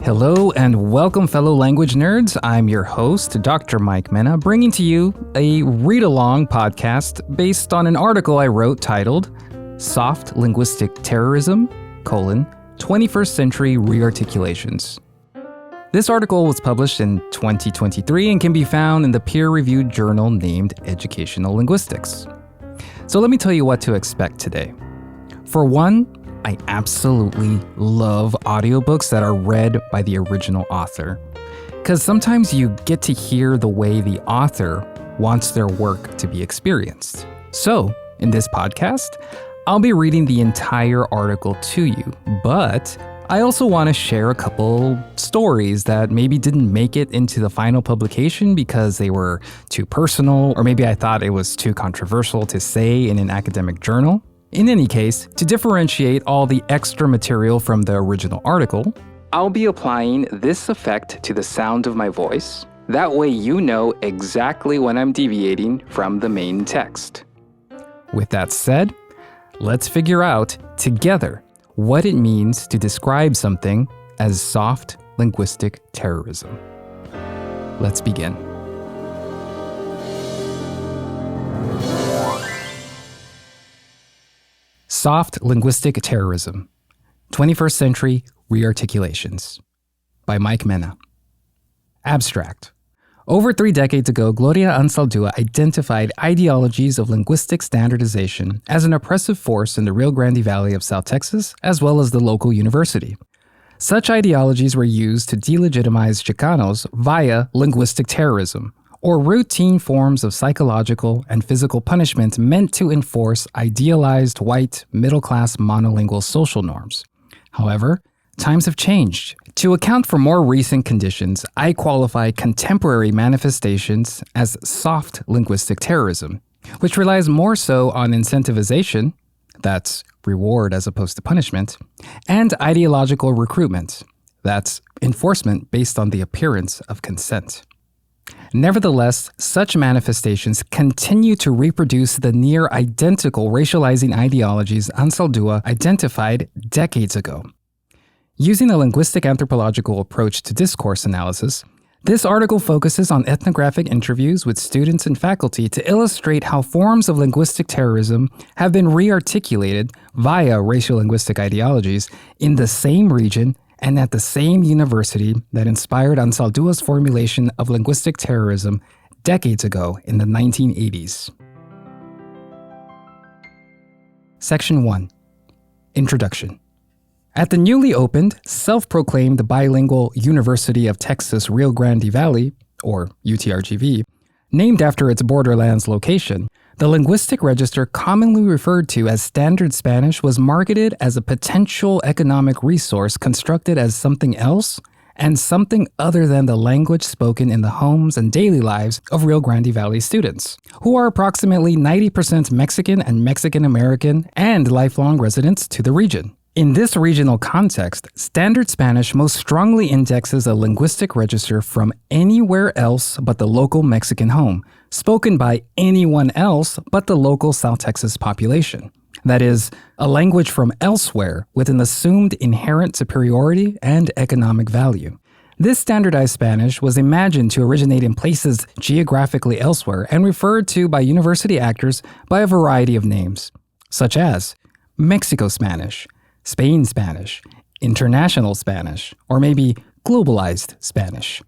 Hello and welcome, fellow language nerds. I'm your host, Dr. Mike Mena, bringing to you a read-along podcast based on an article I wrote titled Soft Linguistic Terrorism, 21st Century Re-articulations. This article was published in 2023 and can be found in the peer-reviewed journal named Educational Linguistics. So let me tell you what to expect today. For one, I absolutely love audiobooks that are read by the original author, because sometimes you get to hear the way the author wants their work to be experienced. So, in this podcast, I'll be reading the entire article to you, but I also want to share a couple stories that maybe didn't make it into the final publication because they were too personal, or maybe I thought it was too controversial to say in an academic journal. In any case, to differentiate all the extra material from the original article, I'll be applying this effect to the sound of my voice. That way you know exactly when I'm deviating from the main text. With that said, let's figure out together what it means to describe something as soft linguistic terrorism. Let's begin. Soft Linguistic Terrorism, 21st Century Re-articulations, by Mike Mena. Abstract. Over 3 decades ago, Gloria Anzaldúa identified ideologies of linguistic standardization as an oppressive force in the Rio Grande Valley of South Texas, as well as the local university. Such ideologies were used to delegitimize Chicanos via linguistic terrorism, or routine forms of psychological and physical punishment meant to enforce idealized white, middle-class monolingual social norms. However, times have changed. To account for more recent conditions, I qualify contemporary manifestations as soft linguistic terrorism, which relies more so on incentivization, that's reward as opposed to punishment, and ideological recruitment, that's enforcement based on the appearance of consent. Nevertheless, such manifestations continue to reproduce the near-identical racializing ideologies Anzaldúa identified decades ago. Using a linguistic anthropological approach to discourse analysis, this article focuses on ethnographic interviews with students and faculty to illustrate how forms of linguistic terrorism have been re-articulated via racial linguistic ideologies in the same region and at the same university that inspired Anzaldúa's formulation of linguistic terrorism decades ago in the 1980s. Section 1. Introduction. At the newly opened, self-proclaimed bilingual University of Texas Rio Grande Valley, or UTRGV, named after its borderlands location, the linguistic register commonly referred to as Standard Spanish was marketed as a potential economic resource constructed as something else and something other than the language spoken in the homes and daily lives of Rio Grande Valley students, who are approximately 90% Mexican and Mexican-American and lifelong residents to the region. In this regional context, Standard Spanish most strongly indexes a linguistic register from anywhere else but the local Mexican home, spoken by anyone else but the local South Texas population. That is, a language from elsewhere with an assumed inherent superiority and economic value. This standardized Spanish was imagined to originate in places geographically elsewhere and referred to by university actors by a variety of names, such as Mexico Spanish, Spain Spanish, International Spanish, or maybe Globalized Spanish.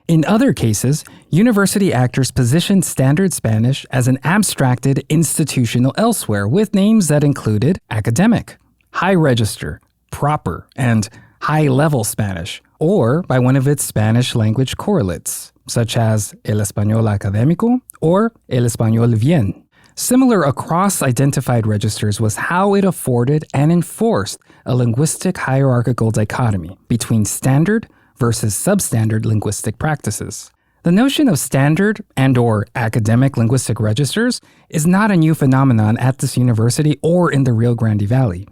In other cases, university actors positioned Standard Spanish as an abstracted institutional elsewhere with names that included academic, high register, proper, and high-level Spanish, or by one of its Spanish language correlates, such as el español académico or el español bien. Similar across identified registers was how it afforded and enforced a linguistic hierarchical dichotomy between standard versus substandard linguistic practices. The notion of standard and/or academic linguistic registers is not a new phenomenon at this university or in the Rio Grande Valley,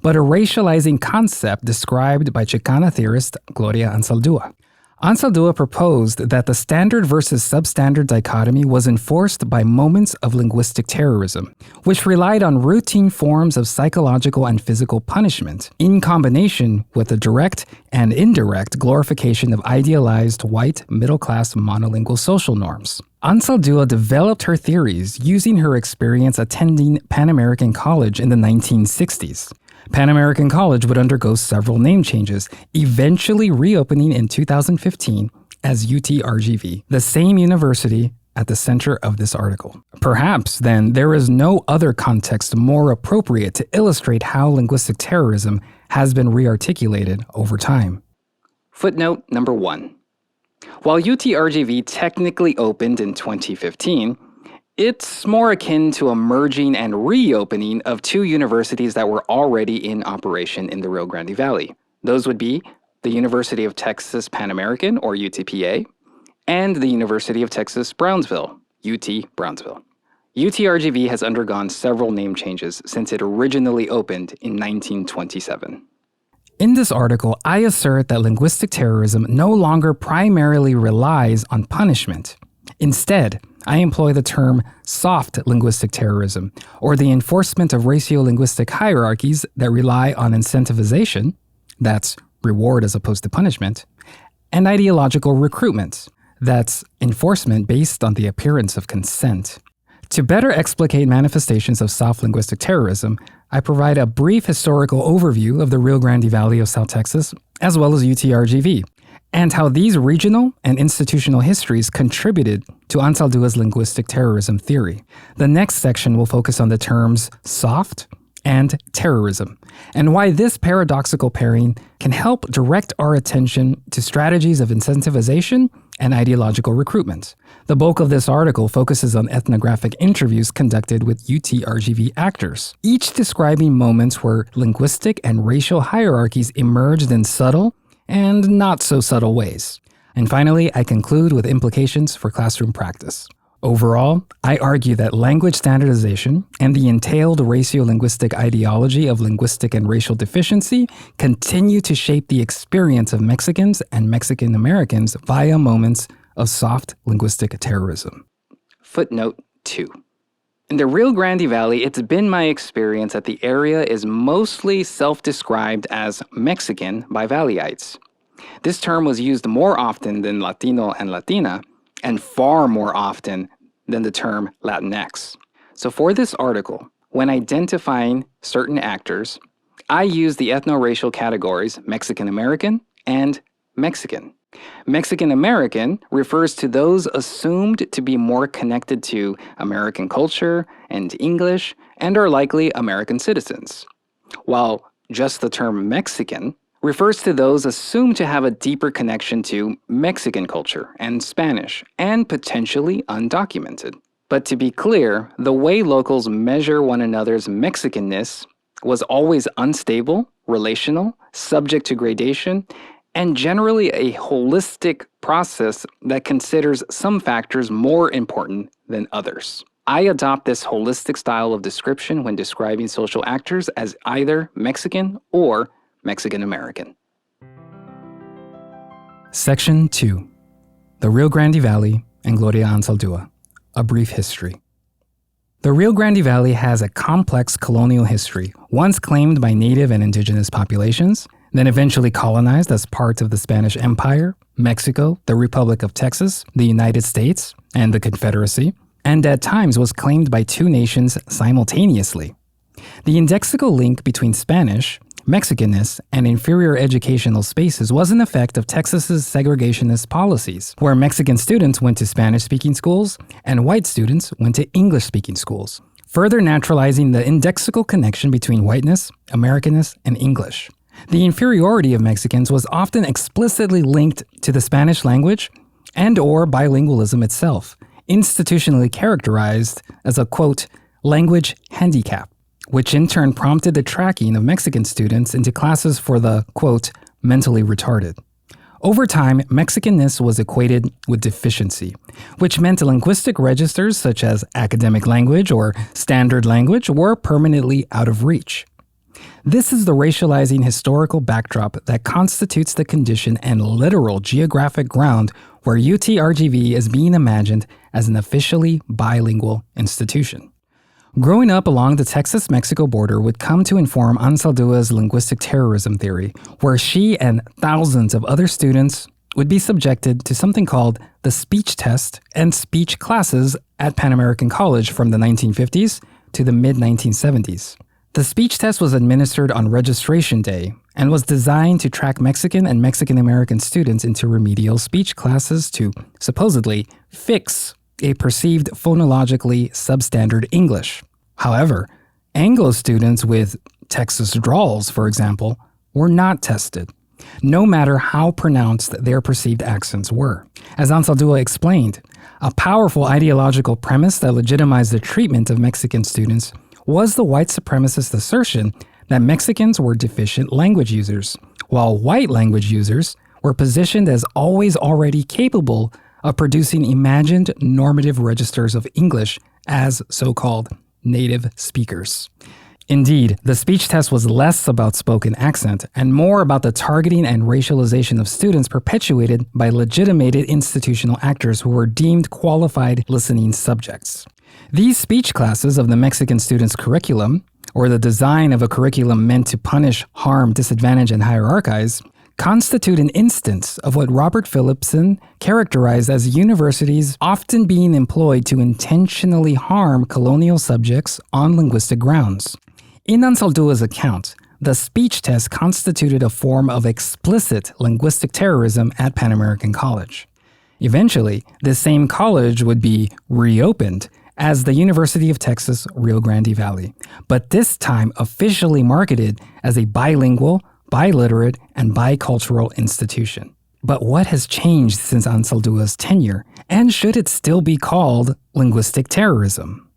but a racializing concept described by Chicana theorist Gloria Anzaldúa. Ansaldúa proposed that the standard versus substandard dichotomy was enforced by moments of linguistic terrorism, which relied on routine forms of psychological and physical punishment, in combination with the direct and indirect glorification of idealized white middle-class monolingual social norms. Ansaldúa developed her theories using her experience attending Pan American College in the 1960s. Pan American College would undergo several name changes, eventually reopening in 2015 as UTRGV, the same university at the center of this article. Perhaps, then, there is no other context more appropriate to illustrate how linguistic terrorism has been re-articulated over time. Footnote number 1. While UTRGV technically opened in 2015, it's more akin to a merging and reopening of two universities that were already in operation in the Rio Grande Valley. Those would be the University of Texas Pan American, or UTPA, and the University of Texas Brownsville, UT Brownsville. UTRGV has undergone several name changes since it originally opened in 1927. In this article, I assert that linguistic terrorism no longer primarily relies on punishment. Instead, I employ the term soft linguistic terrorism, or the enforcement of ratio-linguistic hierarchies that rely on incentivization, that's reward as opposed to punishment, and ideological recruitment, that's enforcement based on the appearance of consent. To better explicate manifestations of soft linguistic terrorism, I provide a brief historical overview of the Rio Grande Valley of South Texas, as well as UTRGV, and how these regional and institutional histories contributed to Ansaldúa's linguistic terrorism theory. The next section will focus on the terms soft and terrorism, and why this paradoxical pairing can help direct our attention to strategies of incentivization and ideological recruitment. The bulk of this article focuses on ethnographic interviews conducted with UTRGV actors, each describing moments where linguistic and racial hierarchies emerged in subtle and not so subtle ways. And finally, I conclude with implications for classroom practice. Overall, I argue that language standardization and the entailed ratio-linguistic ideology of linguistic and racial deficiency continue to shape the experience of Mexicans and Mexican Americans via moments of soft linguistic terrorism. Footnote 2. In the Rio Grande Valley, it's been my experience that the area is mostly self-described as Mexican by Valleyites. This term was used more often than Latino and Latina, and far more often than the term Latinx. So for this article, when identifying certain actors, I use the ethno-racial categories Mexican American and Mexican. Mexican American refers to those assumed to be more connected to American culture and English and are likely American citizens, while just the term Mexican refers to those assumed to have a deeper connection to Mexican culture and Spanish, and potentially undocumented. But to be clear, the way locals measure one another's Mexicanness was always unstable, relational, subject to gradation, and generally a holistic process that considers some factors more important than others. I adopt this holistic style of description when describing social actors as either Mexican or Mexican American. Section 2. The Rio Grande Valley and Gloria Ansaldúa. A brief history. The Rio Grande Valley has a complex colonial history, once claimed by native and indigenous populations, then eventually colonized as part of the Spanish Empire, Mexico, the Republic of Texas, the United States, and the Confederacy, and at times was claimed by two nations simultaneously. The indexical link between Spanish, Mexicanness, and inferior educational spaces was an effect of Texas's segregationist policies, where Mexican students went to Spanish-speaking schools and white students went to English-speaking schools, further naturalizing the indexical connection between whiteness, Americanness, and English. The inferiority of Mexicans was often explicitly linked to the Spanish language and/or bilingualism itself, institutionally characterized as a, quote, language handicap, which in turn prompted the tracking of Mexican students into classes for the, quote, mentally retarded. Over time, Mexicanness was equated with deficiency, which meant linguistic registers such as academic language or standard language were permanently out of reach. This is the racializing historical backdrop that constitutes the condition and literal geographic ground where UTRGV is being imagined as an officially bilingual institution. Growing up along the Texas-Mexico border would come to inform Anzaldua's linguistic terrorism theory, where she and thousands of other students would be subjected to something called the speech test and speech classes at Pan American College from the 1950s to the mid-1970s. The speech test was administered on registration day and was designed to track Mexican and Mexican-American students into remedial speech classes to, supposedly, fix a perceived phonologically substandard English. However, Anglo students with Texas drawls, for example, were not tested, no matter how pronounced their perceived accents were. As Anzaldúa explained, a powerful ideological premise that legitimized the treatment of Mexican students was the white supremacist assertion that Mexicans were deficient language users, while white language users were positioned as always already capable of producing imagined normative registers of English as so-called native speakers. Indeed, the speech test was less about spoken accent and more about the targeting and racialization of students perpetuated by legitimated institutional actors who were deemed qualified listening subjects. These speech classes of the Mexican students' curriculum, or the design of a curriculum meant to punish, harm, disadvantage, and hierarchize, constitute an instance of what Robert Phillipson characterized as universities often being employed to intentionally harm colonial subjects on linguistic grounds. In Anzaldúa's account, the speech test constituted a form of explicit linguistic terrorism at Pan American College. Eventually, this same college would be reopened as the University of Texas Rio Grande Valley, but this time officially marketed as a bilingual, biliterate, and bicultural institution. But what has changed since Anzaldúa's tenure, and should it still be called linguistic terrorism?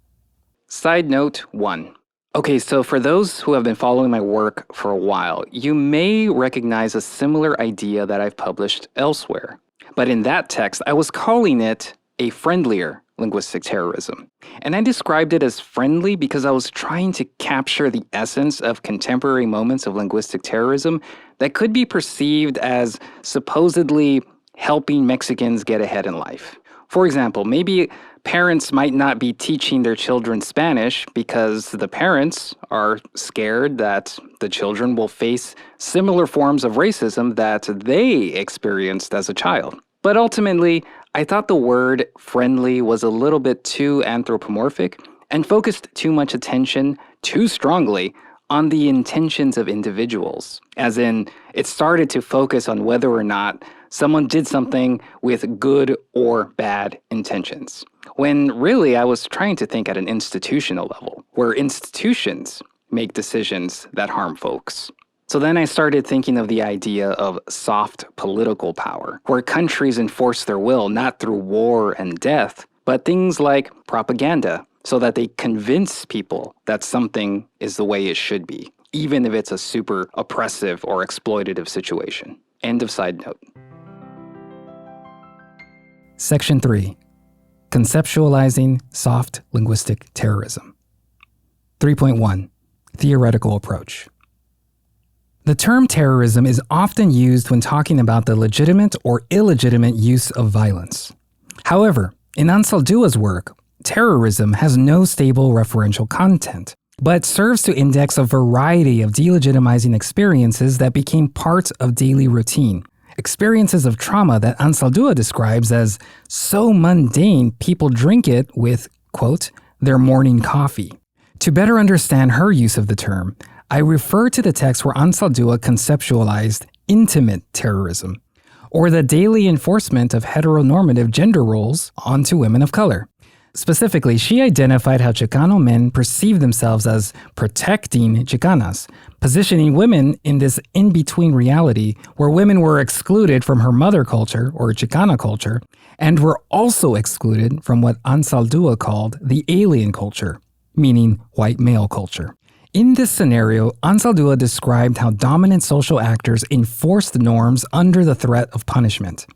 Side note 1. Okay, so for those who have been following my work for a while, you may recognize a similar idea that I've published elsewhere. But in that text, I was calling it a friendlier linguistic terrorism. And I described it as friendly because I was trying to capture the essence of contemporary moments of linguistic terrorism that could be perceived as supposedly helping Mexicans get ahead in life. For example, maybe parents might not be teaching their children Spanish because the parents are scared that the children will face similar forms of racism that they experienced as a child. But ultimately, I thought the word friendly was a little bit too anthropomorphic and focused too much attention, too strongly, on the intentions of individuals. As in, it started to focus on whether or not someone did something with good or bad intentions. When really I was trying to think at an institutional level, where institutions make decisions that harm folks. So then I started thinking of the idea of soft political power, where countries enforce their will not through war and death, but things like propaganda, so that they convince people that something is the way it should be, even if it's a super oppressive or exploitative situation. End of side note. Section 3. Conceptualizing Soft Linguistic Terrorism. 3.1. Theoretical Approach. The term terrorism is often used when talking about the legitimate or illegitimate use of violence. However, in Anzaldúa's work, terrorism has no stable referential content, but serves to index a variety of delegitimizing experiences that became part of daily routine. Experiences of trauma that Anzaldúa describes as so mundane people drink it with, quote, their morning coffee. To better understand her use of the term, I refer to the text where Anzaldúa conceptualized intimate terrorism, or the daily enforcement of heteronormative gender roles onto women of color. Specifically, she identified how Chicano men perceive themselves as protecting Chicanas, positioning women in this in-between reality where women were excluded from her mother culture, or Chicana culture, and were also excluded from what Anzaldúa called the alien culture, meaning white male culture. In this scenario, Anzaldúa described how dominant social actors enforced norms under the threat of punishment.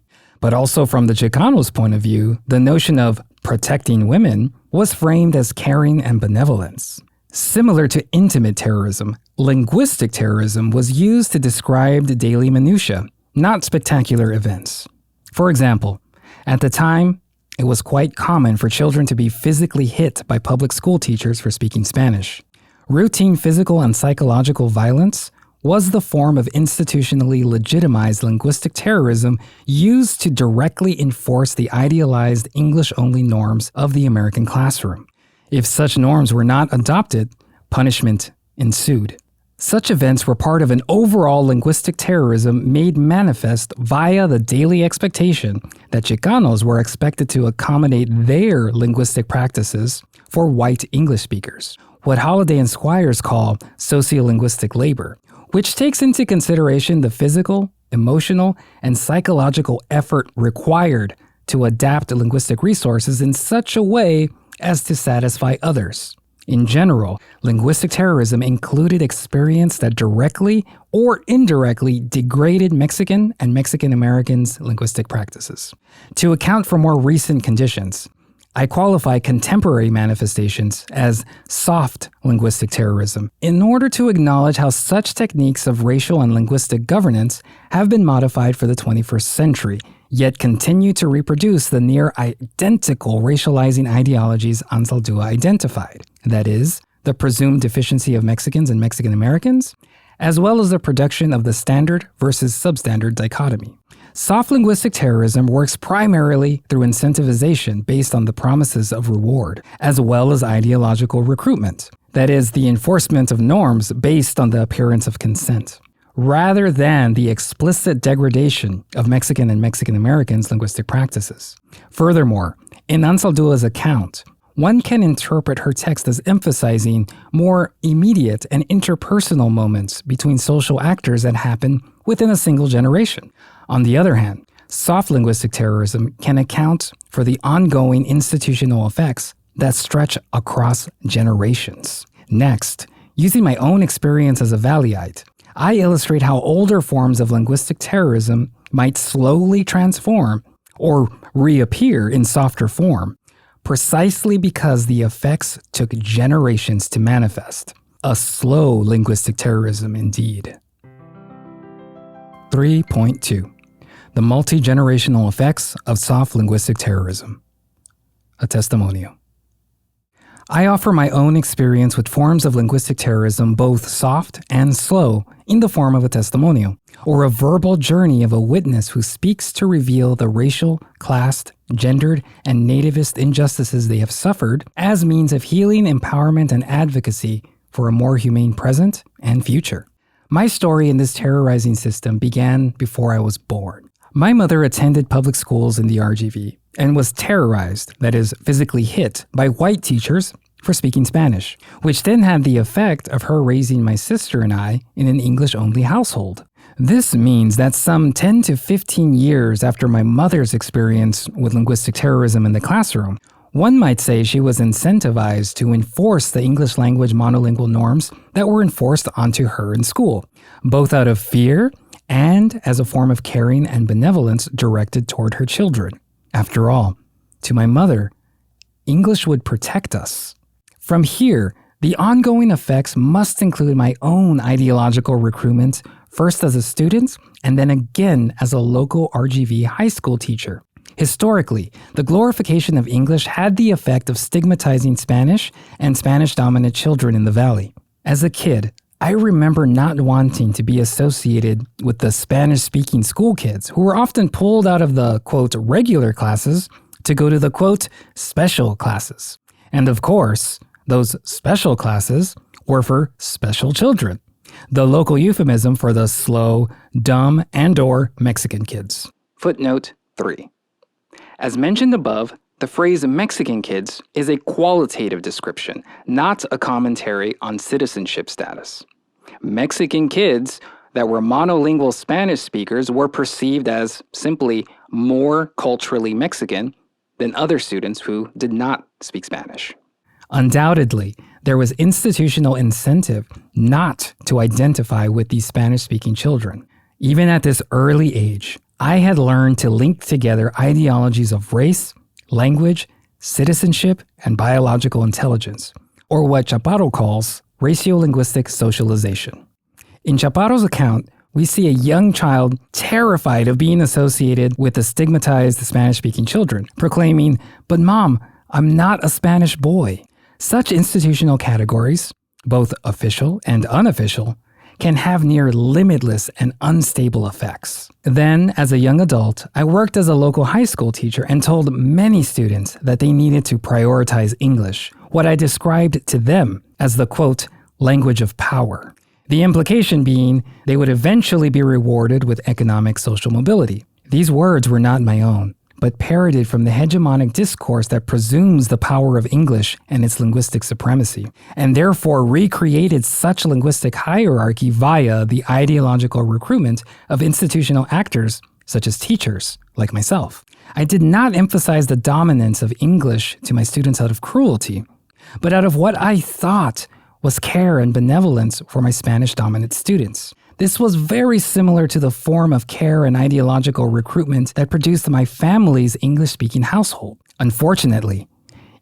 But also from the Chicanos' point of view, the notion of protecting women was framed as caring and benevolence. Similar to intimate terrorism, linguistic terrorism was used to describe the daily minutiae, not spectacular events. For example, at the time, it was quite common for children to be physically hit by public school teachers for speaking Spanish. Routine physical and psychological violence was the form of institutionally legitimized linguistic terrorism used to directly enforce the idealized English-only norms of the American classroom. If such norms were not adopted, punishment ensued. Such events were part of an overall linguistic terrorism made manifest via the daily expectation that Chicanos were expected to accommodate their linguistic practices for white English speakers, what Holliday and Squires call sociolinguistic labor, which takes into consideration the physical, emotional, and psychological effort required to adapt linguistic resources in such a way as to satisfy others. In general, linguistic terrorism included experience that directly or indirectly degraded Mexican and Mexican Americans' linguistic practices. To account for more recent conditions, I qualify contemporary manifestations as soft linguistic terrorism in order to acknowledge how such techniques of racial and linguistic governance have been modified for the 21st century, yet continue to reproduce the near-identical racializing ideologies Anzaldúa identified, that is, the presumed deficiency of Mexicans and Mexican Americans, as well as the production of the standard versus substandard dichotomy. Soft linguistic terrorism works primarily through incentivization based on the promises of reward, as well as ideological recruitment, that is, the enforcement of norms based on the appearance of consent, rather than the explicit degradation of Mexican and Mexican Americans' linguistic practices. Furthermore, in Anzaldúa's account, one can interpret her text as emphasizing more immediate and interpersonal moments between social actors that happen within a single generation. On the other hand, soft linguistic terrorism can account for the ongoing institutional effects that stretch across generations. Next, using my own experience as a Valleyite, I illustrate how older forms of linguistic terrorism might slowly transform or reappear in softer form, precisely because the effects took generations to manifest. A slow linguistic terrorism indeed. 3.2. The multi-generational effects of soft linguistic terrorism. A testimonial. I offer my own experience with forms of linguistic terrorism, both soft and slow, in the form of a testimonial, or a verbal journey of a witness who speaks to reveal the racial, classed, gendered, and nativist injustices they have suffered as means of healing, empowerment, and advocacy for a more humane present and future. My story in this terrorizing system began before I was born. My mother attended public schools in the RGV and was terrorized, that is, physically hit, by white teachers for speaking Spanish, which then had the effect of her raising my sister and I in an English-only household. This means that some 10 to 15 years after my mother's experience with linguistic terrorism in the classroom, one might say she was incentivized to enforce the English language monolingual norms that were enforced onto her in school, both out of fear and as a form of caring and benevolence directed toward her children. After all, to my mother, English would protect us. From here, the ongoing effects must include my own ideological recruitment, first as a student and then again as a local RGV high school teacher. Historically, the glorification of English had the effect of stigmatizing Spanish and Spanish-dominant children in the Valley. As a kid, I remember not wanting to be associated with the Spanish-speaking school kids who were often pulled out of the, quote, regular classes to go to the, quote, special classes. And of course, those special classes were for special children, the local euphemism for the slow, dumb, and/or Mexican kids. Footnote 3. As mentioned above, the phrase Mexican kids is a qualitative description, not a commentary on citizenship status. Mexican kids that were monolingual Spanish speakers were perceived as simply more culturally Mexican than other students who did not speak Spanish. Undoubtedly, there was institutional incentive not to identify with these Spanish-speaking children. Even at this early age, I had learned to link together ideologies of race, language, citizenship, and biological intelligence, or what Chaparro calls ratiolinguistic socialization. In Chaparro's account, we see a young child terrified of being associated with the stigmatized Spanish-speaking children, proclaiming, "But Mom, I'm not a Spanish boy." Such institutional categories, both official and unofficial, can have near limitless and unstable effects. Then, as a young adult, I worked as a local high school teacher and told many students that they needed to prioritize English, what I described to them as the, quote, language of power. The implication being they would eventually be rewarded with economic social mobility. These words were not my own, but parroted from the hegemonic discourse that presumes the power of English and its linguistic supremacy, and therefore recreated such linguistic hierarchy via the ideological recruitment of institutional actors such as teachers, like myself. I did not emphasize the dominance of English to my students out of cruelty, but out of what I thought was care and benevolence for my Spanish-dominant students. This was very similar to the form of care and ideological recruitment that produced my family's English-speaking household. Unfortunately,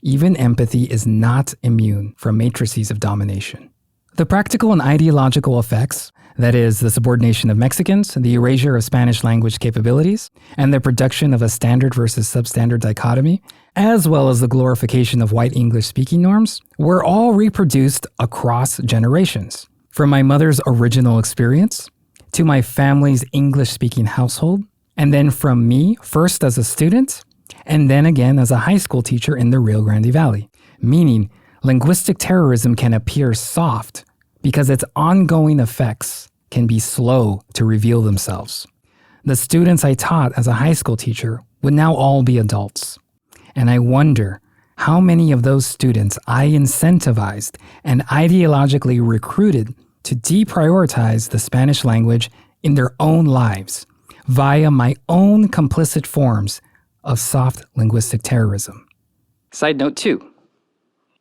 even empathy is not immune from matrices of domination. The practical and ideological effects, that is, the subordination of Mexicans, the erasure of Spanish language capabilities, and the production of a standard versus substandard dichotomy, as well as the glorification of white English-speaking norms, were all reproduced across generations. From my mother's original experience, to my family's English-speaking household, and then from me, first as a student, and then again as a high school teacher in the Rio Grande Valley. Meaning, linguistic terrorism can appear soft because its ongoing effects can be slow to reveal themselves. The students I taught as a high school teacher would now all be adults. And I wonder how many of those students I incentivized and ideologically recruited to deprioritize the Spanish language in their own lives via my own complicit forms of soft linguistic terrorism. Side note 2.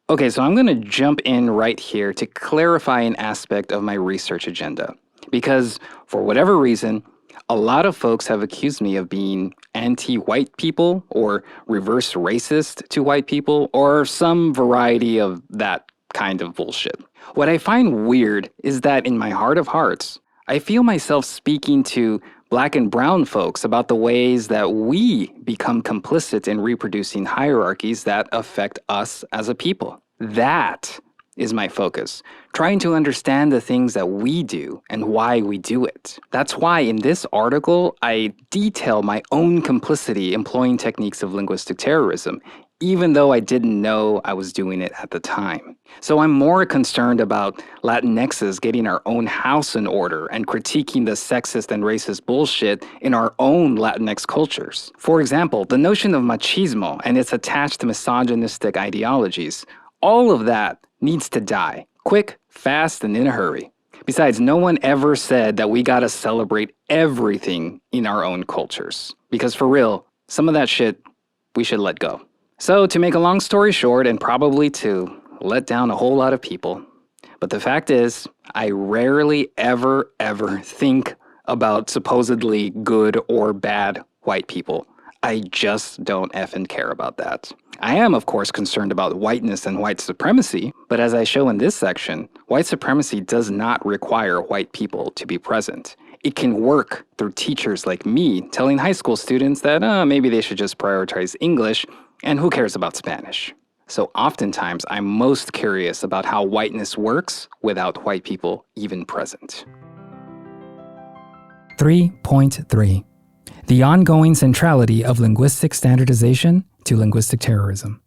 Okay, so I'm going to jump in right here to clarify an aspect of my research agenda. Because for whatever reason, a lot of folks have accused me of being anti-white people or reverse racist to white people or some variety of that kind of bullshit. What I find weird is that in my heart of hearts, I feel myself speaking to Black and brown folks about the ways that we become complicit in reproducing hierarchies that affect us as a people. That is my focus, trying to understand the things that we do and why we do it. That's why in this article, I detail my own complicity employing techniques of linguistic terrorism, even though I didn't know I was doing it at the time. So I'm more concerned about Latinxes getting our own house in order and critiquing the sexist and racist bullshit in our own Latinx cultures. For example, the notion of machismo and its attached misogynistic ideologies, all of that needs to die, quick, fast, and in a hurry. Besides, no one ever said that we gotta celebrate everything in our own cultures. Because for real, some of that shit, we should let go. So to make a long story short, and probably to let down a whole lot of people, but the fact is, I rarely ever think about supposedly good or bad white people. I just don't effing care about that. I am, of course, concerned about whiteness and white supremacy, but as I show in this section, white supremacy does not require white people to be present. It can work through teachers like me telling high school students that maybe they should just prioritize English, and who cares about Spanish? So oftentimes, I'm most curious about how whiteness works without white people even present. 3.3. The ongoing centrality of linguistic standardization to linguistic terrorism.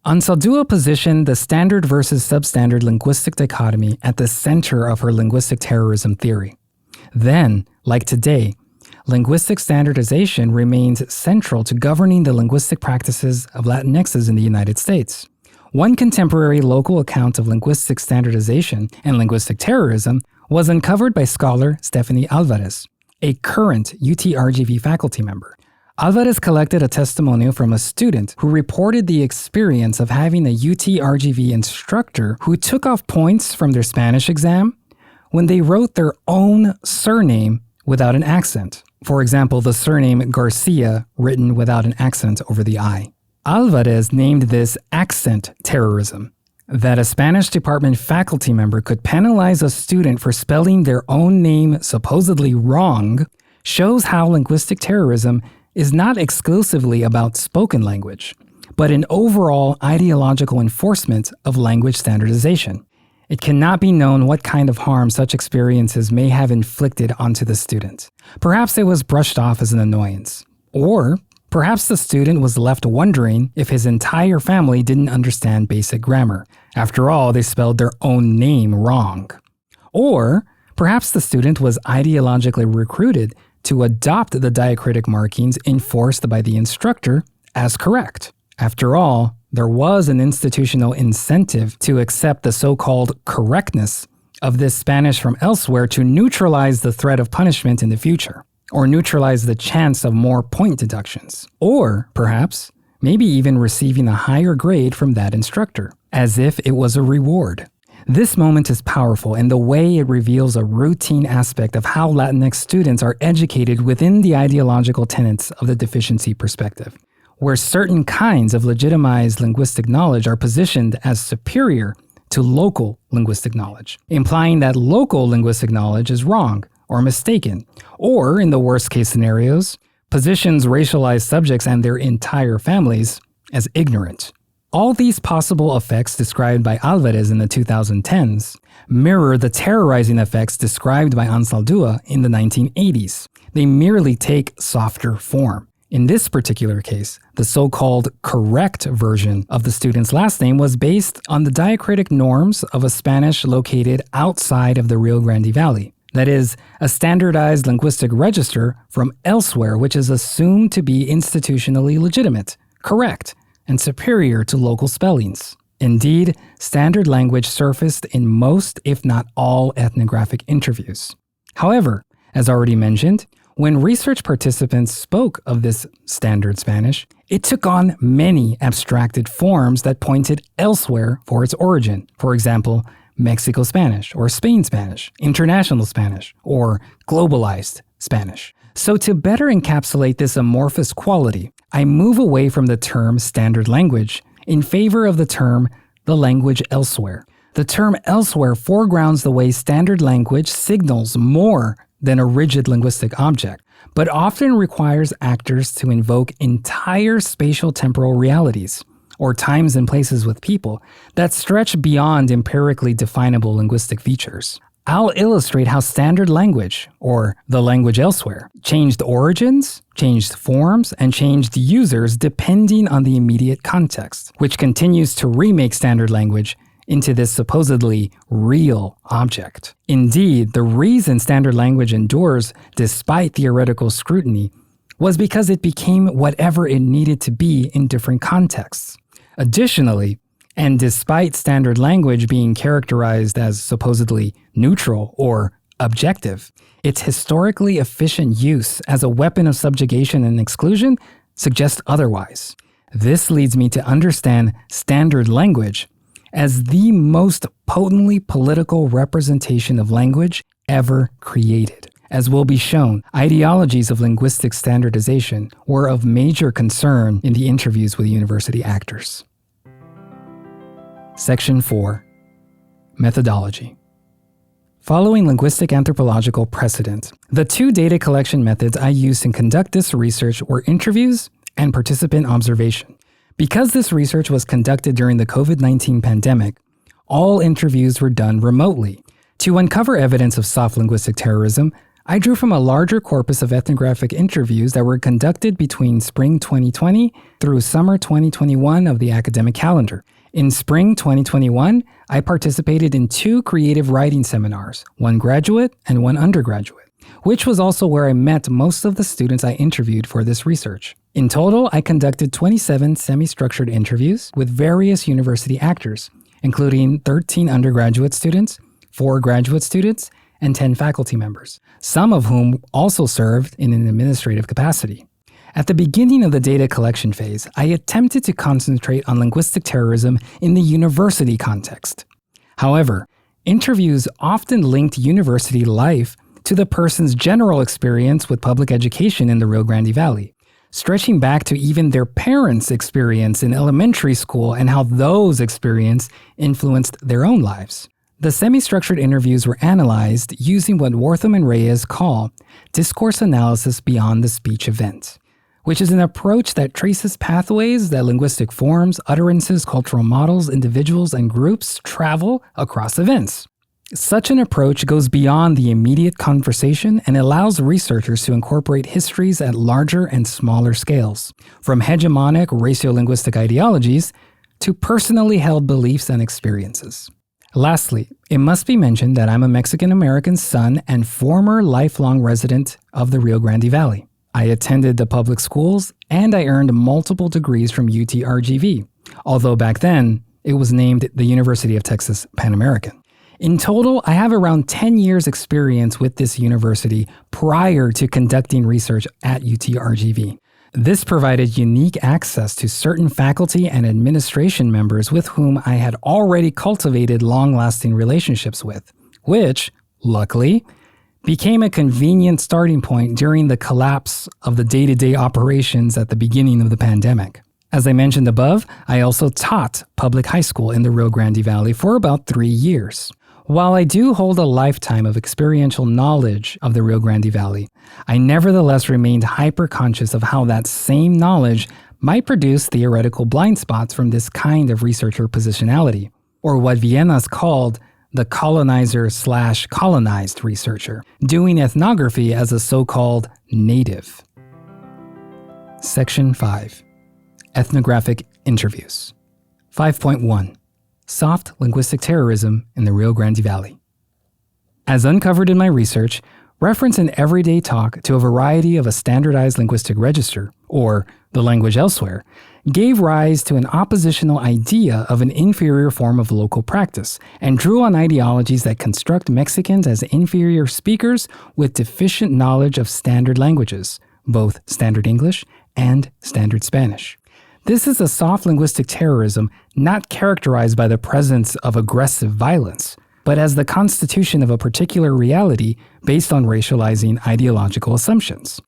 Ansaldúa positioned the standard versus substandard linguistic dichotomy at the center of her linguistic terrorism theory. Then, like today, linguistic standardization remains central to governing the linguistic practices of Latinxes in the United States. One contemporary local account of linguistic standardization and linguistic terrorism was uncovered by scholar Stephanie Alvarez, a current UTRGV faculty member. Alvarez collected a testimonial from a student who reported the experience of having a UTRGV instructor who took off points from their Spanish exam when they wrote their own surname without an accent. For example, the surname Garcia written without an accent over the I. Alvarez named this accent terrorism, That a Spanish department faculty member could penalize a student for spelling their own name supposedly wrong shows how linguistic terrorism is not exclusively about spoken language, but an overall ideological enforcement of language standardization. It cannot be known what kind of harm such experiences may have inflicted onto the student. Perhaps it was brushed off as an annoyance. Or perhaps the student was left wondering if his entire family didn't understand basic grammar. After all, they spelled their own name wrong. Or perhaps the student was ideologically recruited to adopt the diacritic markings enforced by the instructor as correct. After all, there was an institutional incentive to accept the so-called correctness of this Spanish from elsewhere to neutralize the threat of punishment in the future, or neutralize the chance of more point deductions, or perhaps maybe even receiving a higher grade from that instructor, as if it was a reward. This moment is powerful in the way it reveals a routine aspect of how Latinx students are educated within the ideological tenets of the deficiency perspective, where certain kinds of legitimized linguistic knowledge are positioned as superior to local linguistic knowledge, implying that local linguistic knowledge is wrong or mistaken, or, in the worst case scenarios, positions racialized subjects and their entire families as ignorant. All these possible effects described by Alvarez in the 2010s mirror the terrorizing effects described by Ansaldúa in the 1980s. They merely take softer form. In this particular case, the so-called correct version of the student's last name was based on the diacritic norms of a Spanish located outside of the Rio Grande Valley. That is, a standardized linguistic register from elsewhere which is assumed to be institutionally legitimate, correct, and superior to local spellings. Indeed, standard language surfaced in most, if not all, ethnographic interviews. However, as already mentioned, when research participants spoke of this standard Spanish, it took on many abstracted forms that pointed elsewhere for its origin. For example, Mexico Spanish, or Spain Spanish, International Spanish, or Globalized Spanish. So to better encapsulate this amorphous quality, I move away from the term standard language in favor of the term the language elsewhere. The term elsewhere foregrounds the way standard language signals more than a rigid linguistic object, but often requires actors to invoke entire spatial-temporal realities, or times and places with people, that stretch beyond empirically definable linguistic features. I'll illustrate how standard language, or the language elsewhere, changed origins, changed forms, and changed users depending on the immediate context, which continues to remake standard language into this supposedly real object. Indeed, the reason standard language endures despite theoretical scrutiny was because it became whatever it needed to be in different contexts. Additionally, and despite standard language being characterized as supposedly neutral or objective, its historically efficient use as a weapon of subjugation and exclusion suggests otherwise. This leads me to understand standard language as the most potently political representation of language ever created. As will be shown, ideologies of linguistic standardization were of major concern in the interviews with university actors. Section 4. Methodology. Following linguistic anthropological precedent, the two data collection methods I used to conduct this research were interviews and participant observation. Because this research was conducted during the COVID-19 pandemic, all interviews were done remotely. To uncover evidence of soft linguistic terrorism, I drew from a larger corpus of ethnographic interviews that were conducted between spring 2020 through summer 2021 of the academic calendar. In spring 2021, I participated in 2 creative writing seminars, one graduate and one undergraduate, which was also where I met most of the students I interviewed for this research. In total, I conducted 27 semi-structured interviews with various university actors, including 13 undergraduate students, 4 graduate students, and 10 faculty members, some of whom also served in an administrative capacity. At the beginning of the data collection phase, I attempted to concentrate on linguistic terrorism in the university context. However, interviews often linked university life to the person's general experience with public education in the Rio Grande Valley. stretching back to even their parents' experience in elementary school and how those experiences influenced their own lives. The semi-structured interviews were analyzed using what Wortham and Reyes call discourse analysis beyond the speech event, which is an approach that traces pathways that linguistic forms, utterances, cultural models, individuals, and groups travel across events. Such an approach goes beyond the immediate conversation and allows researchers to incorporate histories at larger and smaller scales, from hegemonic racial-linguistic ideologies to personally held beliefs and experiences. Lastly, it must be mentioned that I'm a Mexican-American son and former lifelong resident of the Rio Grande Valley. I attended the public schools and I earned multiple degrees from UTRGV, although back then it was named the University of Texas Pan American. In total, I have around 10 years experience with this university prior to conducting research at UTRGV. This provided unique access to certain faculty and administration members with whom I had already cultivated long-lasting relationships with, which, luckily, became a convenient starting point during the collapse of the day-to-day operations at the beginning of the pandemic. As I mentioned above, I also taught public high school in the Rio Grande Valley for about 3 years. While I do hold a lifetime of experiential knowledge of the Rio Grande Valley, I nevertheless remained hyper-conscious of how that same knowledge might produce theoretical blind spots from this kind of researcher positionality, or what Vienna's called the colonizer/colonized researcher, doing ethnography as a so-called native. Section 5. Ethnographic Interviews. 5.1. Soft Linguistic Terrorism in the Rio Grande Valley. As uncovered in my research, reference in everyday talk to a variety of a standardized linguistic register, or the language elsewhere, gave rise to an oppositional idea of an inferior form of local practice and drew on ideologies that construct Mexicans as inferior speakers with deficient knowledge of standard languages, both Standard English and Standard Spanish. This is a soft linguistic terrorism not characterized by the presence of aggressive violence, but as the constitution of a particular reality based on racializing ideological assumptions.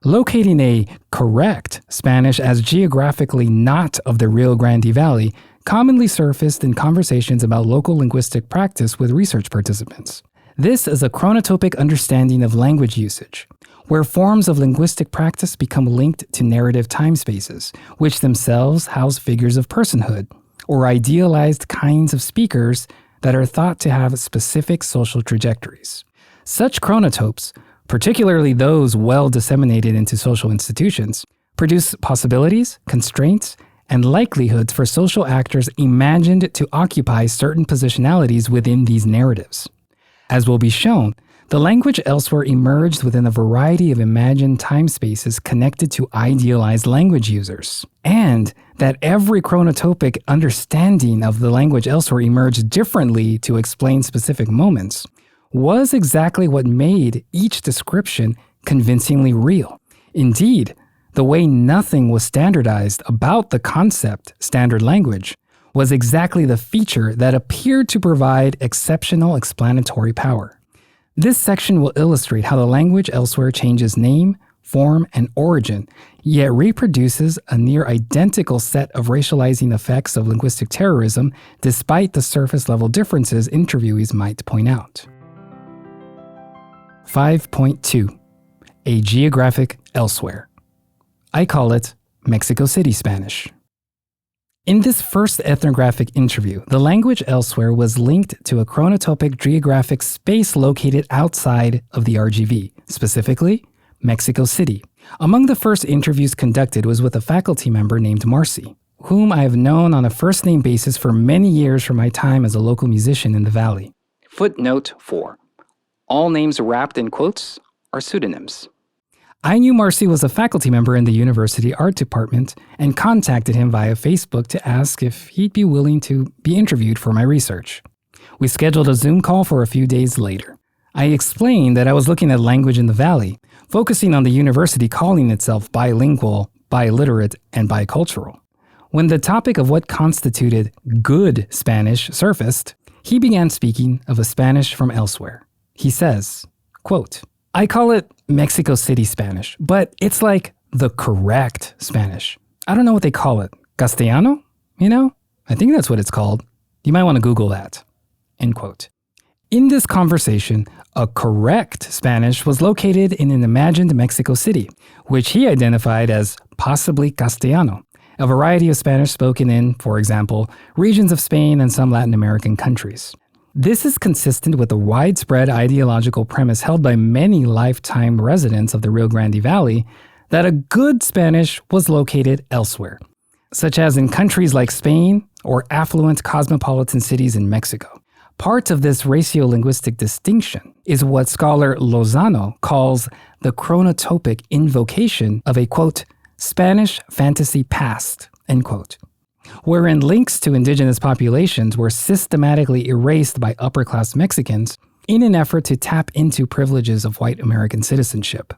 Locating a correct Spanish as geographically not of the Rio Grande Valley commonly surfaced in conversations about local linguistic practice with research participants. This is a chronotopic understanding of language usage, where forms of linguistic practice become linked to narrative time spaces, which themselves house figures of personhood, or idealized kinds of speakers that are thought to have specific social trajectories. Such chronotopes, particularly those well disseminated into social institutions, produce possibilities, constraints, and likelihoods for social actors imagined to occupy certain positionalities within these narratives. As will be shown, the language elsewhere emerged within a variety of imagined time spaces connected to idealized language users, and that every chronotopic understanding of the language elsewhere emerged differently to explain specific moments was exactly what made each description convincingly real. Indeed, the way nothing was standardized about the concept standard language was exactly the feature that appeared to provide exceptional explanatory power. This section will illustrate how the language elsewhere changes name, form, and origin, yet reproduces a near identical set of racializing effects of linguistic terrorism despite the surface-level differences interviewees might point out. 5.2. A geographic elsewhere. I call it Mexico City Spanish. In this first ethnographic interview, the language elsewhere was linked to a chronotopic geographic space located outside of the RGV, specifically Mexico City. Among the first interviews conducted was with a faculty member named Marcy, whom I have known on a first-name basis for many years from my time as a local musician in the Valley. Footnote 4. All names wrapped in quotes are pseudonyms. I knew Marcy was a faculty member in the university art department and contacted him via Facebook to ask if he'd be willing to be interviewed for my research. We scheduled a Zoom call for a few days later. I explained that I was looking at language in the Valley, focusing on the university calling itself bilingual, biliterate, and bicultural. When the topic of what constituted good Spanish surfaced, he began speaking of a Spanish from elsewhere. He says, quote, I call it Mexico City Spanish, but it's like the correct Spanish. I don't know what they call it. Castellano? I think that's what it's called. You might want to Google that. End quote. In this conversation, a correct Spanish was located in an imagined Mexico City, which he identified as possibly Castellano, a variety of Spanish spoken in, for example, regions of Spain and some Latin American countries. This is consistent with the widespread ideological premise held by many lifetime residents of the Rio Grande Valley that a good Spanish was located elsewhere, such as in countries like Spain or affluent cosmopolitan cities in Mexico. Part of this ratio-linguistic distinction is what scholar Lozano calls the chronotopic invocation of a, quote, Spanish fantasy past, end quote, wherein links to indigenous populations were systematically erased by upper-class Mexicans in an effort to tap into privileges of white American citizenship.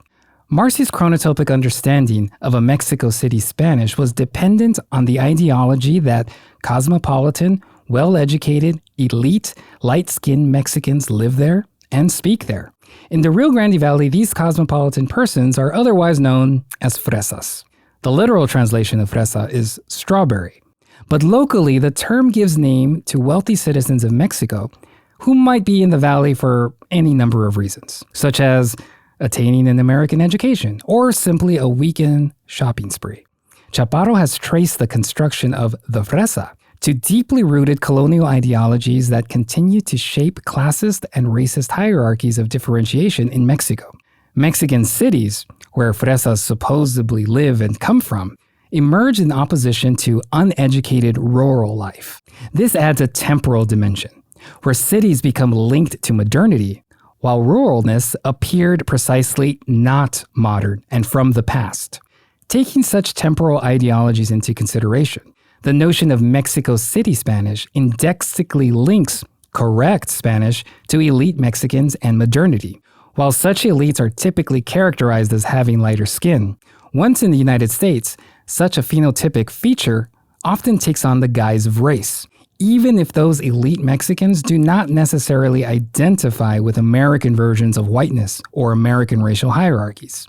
Marcy's chronotopic understanding of a Mexico City Spanish was dependent on the ideology that cosmopolitan, well-educated, elite, light-skinned Mexicans live there and speak there. In the Rio Grande Valley, these cosmopolitan persons are otherwise known as fresas. The literal translation of fresa is strawberry. But locally, the term gives name to wealthy citizens of Mexico who might be in the valley for any number of reasons, such as attaining an American education or simply a weekend shopping spree. Chaparro has traced the construction of the fresa to deeply rooted colonial ideologies that continue to shape classist and racist hierarchies of differentiation in Mexico. Mexican cities, where fresas supposedly live and come from, emerge in opposition to uneducated rural life. This adds a temporal dimension, where cities become linked to modernity, while ruralness appeared precisely not modern and from the past. Taking such temporal ideologies into consideration, the notion of Mexico City Spanish indexically links correct Spanish to elite Mexicans and modernity. While such elites are typically characterized as having lighter skin, once in the United States, such a phenotypic feature often takes on the guise of race, even if those elite Mexicans do not necessarily identify with American versions of whiteness or American racial hierarchies.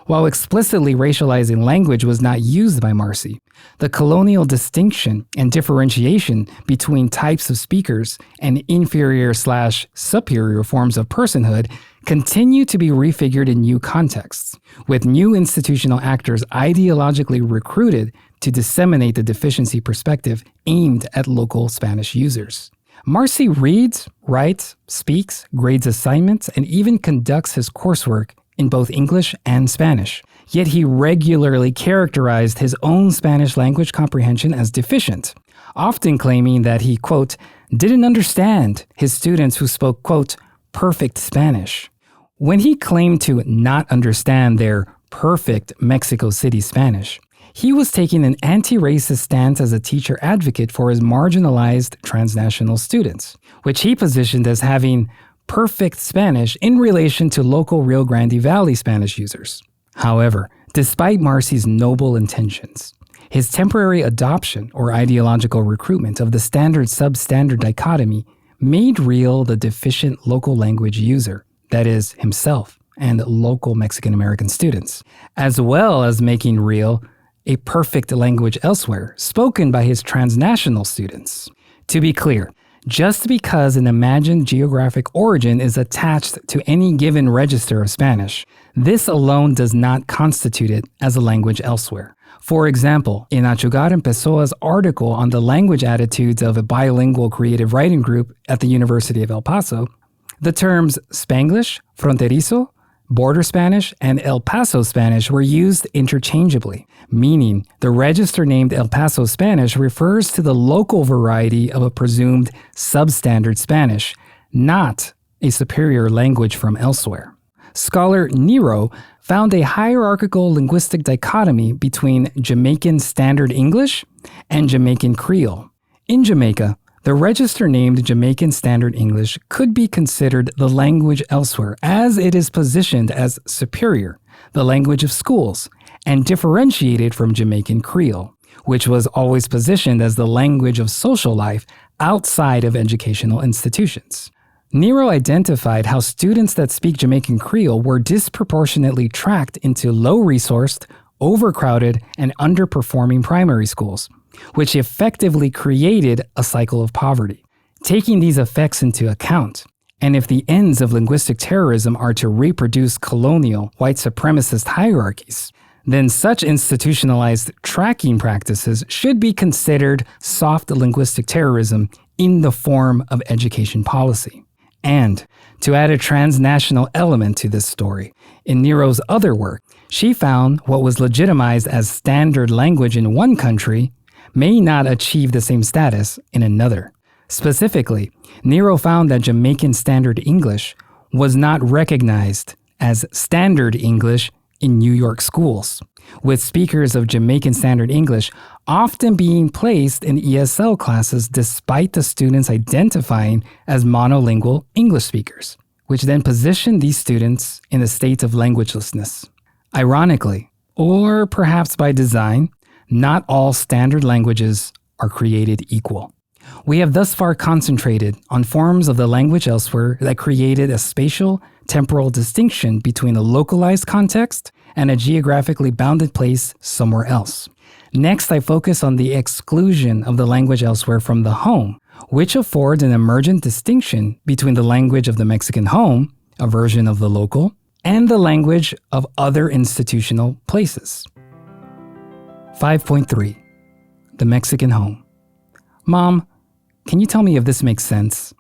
While explicitly racializing language was not used by Marcy, the colonial distinction and differentiation between types of speakers and inferior/superior forms of personhood continue to be refigured in new contexts, with new institutional actors ideologically recruited to disseminate the deficiency perspective aimed at local Spanish users. Marcy reads, writes, speaks, grades assignments, and even conducts his coursework in both English and Spanish. Yet he regularly characterized his own Spanish language comprehension as deficient, often claiming that he, quote, didn't understand his students who spoke, quote, perfect Spanish. When he claimed to not understand their perfect Mexico City Spanish, he was taking an anti-racist stance as a teacher advocate for his marginalized transnational students, which he positioned as having perfect Spanish in relation to local Rio Grande Valley Spanish users. However, despite Marcy's noble intentions, his temporary adoption or ideological recruitment of the standard-substandard dichotomy made real the deficient local language user, that is, himself and local Mexican-American students, as well as making real a perfect language elsewhere, spoken by his transnational students. To be clear, just because an imagined geographic origin is attached to any given register of Spanish, this alone does not constitute it as a language elsewhere. For example, in Achugar and Pessoa's article on the language attitudes of a bilingual creative writing group at the University of El Paso, the terms Spanglish, Fronterizo, Border Spanish, and El Paso Spanish were used interchangeably, meaning the register named El Paso Spanish refers to the local variety of a presumed substandard Spanish, not a superior language from elsewhere. Scholar Nero found a hierarchical linguistic dichotomy between Jamaican Standard English and Jamaican Creole. In Jamaica, the register named Jamaican Standard English could be considered the language elsewhere as it is positioned as superior, the language of schools, and differentiated from Jamaican Creole, which was always positioned as the language of social life outside of educational institutions. Nero identified how students that speak Jamaican Creole were disproportionately tracked into low-resourced overcrowded, and underperforming primary schools, which effectively created a cycle of poverty. Taking these effects into account, and if the ends of linguistic terrorism are to reproduce colonial, white supremacist hierarchies, then such institutionalized tracking practices should be considered soft linguistic terrorism in the form of education policy. And to add a transnational element to this story, in Nero's other work, she found what was legitimized as standard language in one country may not achieve the same status in another. Specifically, Nero found that Jamaican Standard English was not recognized as Standard English in New York schools, with speakers of Jamaican Standard English often being placed in ESL classes despite the students identifying as monolingual English speakers, which then positioned these students in a state of languagelessness. Ironically, or perhaps by design, not all standard languages are created equal. We have thus far concentrated on forms of the language elsewhere that created a spatial, temporal distinction between a localized context and a geographically bounded place somewhere else. Next, I focus on the exclusion of the language elsewhere from the home, which affords an emergent distinction between the language of the Mexican home, a version of the local, and the language of other institutional places. 5.3. The Mexican home. Mom, can you tell me if this makes sense?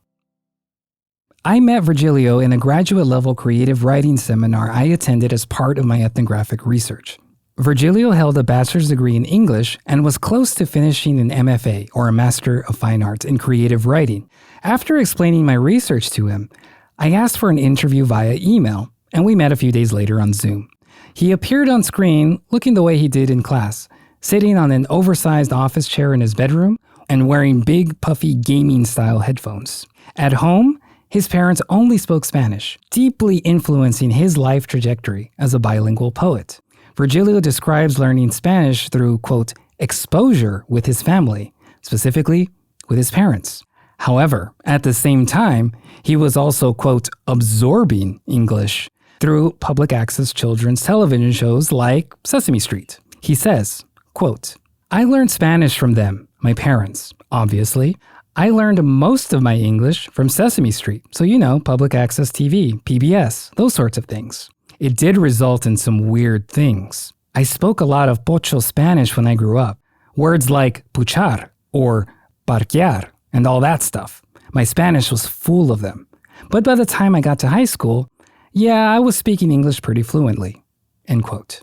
I met Virgilio in a graduate-level creative writing seminar I attended as part of my ethnographic research. Virgilio held a bachelor's degree in English and was close to finishing an MFA, or a Master of Fine Arts, in creative writing. After explaining my research to him, I asked for an interview via email, and we met a few days later on Zoom. He appeared on screen looking the way he did in class, sitting on an oversized office chair in his bedroom and wearing big, puffy gaming-style headphones. At home, his parents only spoke Spanish, deeply influencing his life trajectory as a bilingual poet. Virgilio describes learning Spanish through, quote, exposure with his family, specifically with his parents. However, at the same time, he was also, quote, absorbing English through public access children's television shows like Sesame Street. He says, quote, I learned Spanish from them, my parents, obviously. I learned most of my English from Sesame Street, so public access TV, PBS, those sorts of things. It did result in some weird things. I spoke a lot of Pocho Spanish when I grew up. Words like puchar or parquear and all that stuff. My Spanish was full of them. But by the time I got to high school, I was speaking English pretty fluently, end quote.